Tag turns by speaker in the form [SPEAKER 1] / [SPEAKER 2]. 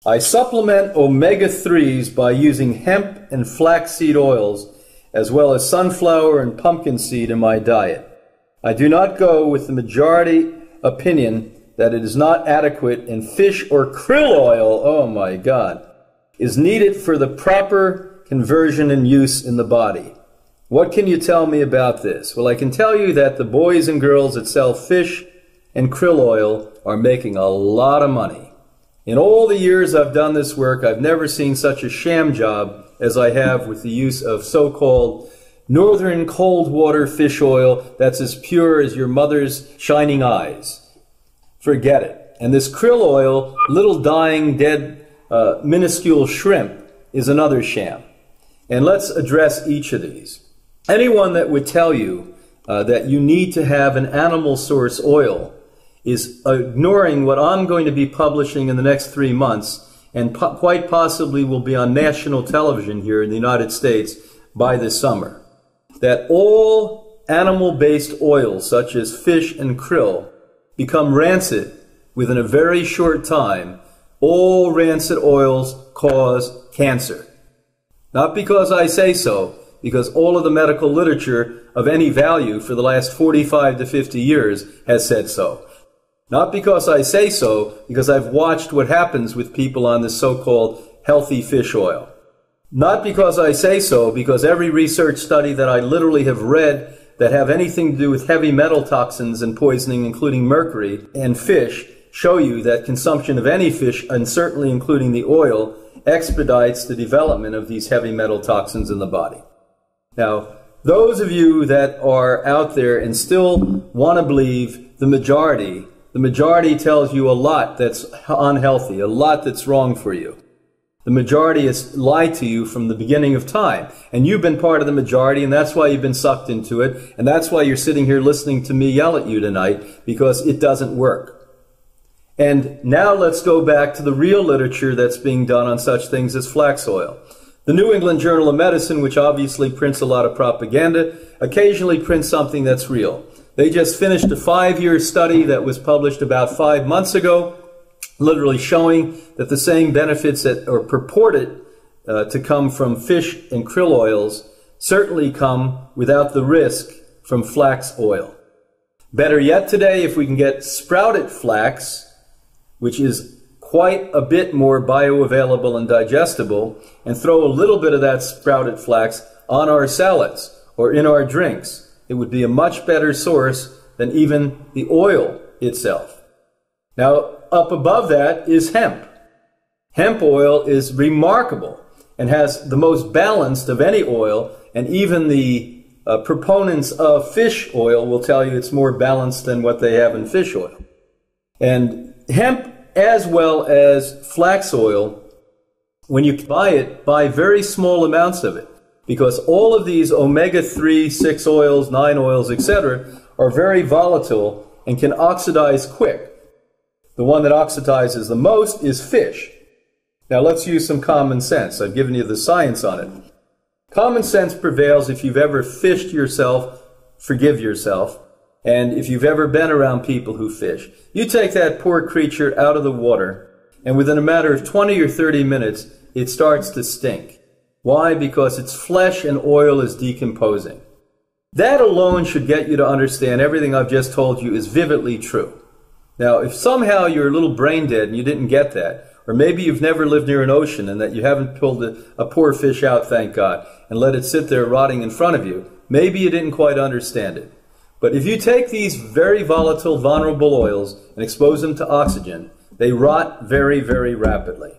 [SPEAKER 1] I supplement omega-3s by using hemp and flaxseed oils, as well as sunflower and pumpkin seed in my diet. I do not go with the majority opinion that it is not adequate, and fish or krill oil, oh my God, is needed for the proper conversion and use in the body. What can you tell me about this? Well, I can tell you that the boys and girls that sell fish and krill oil are making a lot of money. In all the years I've done this work, I've never seen such a sham job as I have with the use of so-called northern cold water fish oil that's as pure as your mother's shining eyes. Forget it. And this krill oil, little dying, dead, minuscule shrimp, is another sham. And let's address each of these. Anyone that would tell you that you need to have an animal source oil is ignoring what I'm going to be publishing in the next 3 months, and quite possibly will be on national television here in the United States by this summer. That all animal-based oils, such as fish and krill, become rancid within a very short time. All rancid oils cause cancer. Not because I say so, because all of the medical literature of any value for the last 45 to 50 years has said so. Not because I say so, because I've watched what happens with people on this so-called healthy fish oil. Not because I say so, because every research study that I literally have read that have anything to do with heavy metal toxins and poisoning, including mercury and fish, show you that consumption of any fish, and certainly including the oil, expedites the development of these heavy metal toxins in the body. Now, those of you that are out there and still want to believe the majority tells you a lot that's unhealthy, a lot that's wrong for you. The majority has lied to you from the beginning of time. And you've been part of the majority, and that's why you've been sucked into it. And that's why you're sitting here listening to me yell at you tonight, because it doesn't work. And now let's go back to the real literature that's being done on such things as flax oil. The New England Journal of Medicine, which obviously prints a lot of propaganda, occasionally prints something that's real. They just finished a 5-year study that was published about 5 months ago, literally showing that the same benefits that are purported to come from fish and krill oils certainly come without the risk from flax oil. Better yet today, if we can get sprouted flax, which is quite a bit more bioavailable and digestible, and throw a little bit of that sprouted flax on our salads or in our drinks, it would be a much better source than even the oil itself. Now, up above that is hemp. Hemp oil is remarkable and has the most balanced of any oil, and even the proponents of fish oil will tell you it's more balanced than what they have in fish oil. And hemp, as well as flax oil, when you buy it, buy very small amounts of it, because all of these omega-3, 6 oils, 9 oils, etc. are very volatile and can oxidize quick. The one that oxidizes the most is fish. Now let's use some common sense. I've given you the science on it. Common sense prevails if you've ever fished yourself, forgive yourself, and if you've ever been around people who fish. You take that poor creature out of the water, and within a matter of 20 or 30 minutes, it starts to stink. Why? Because its flesh and oil is decomposing. That alone should get you to understand everything I've just told you is vividly true. Now, if somehow you're a little brain dead and you didn't get that, or maybe you've never lived near an ocean and that you haven't pulled a poor fish out, thank God, and let it sit there rotting in front of you, maybe you didn't quite understand it. But if you take these very volatile, vulnerable oils and expose them to oxygen, they rot very, very rapidly.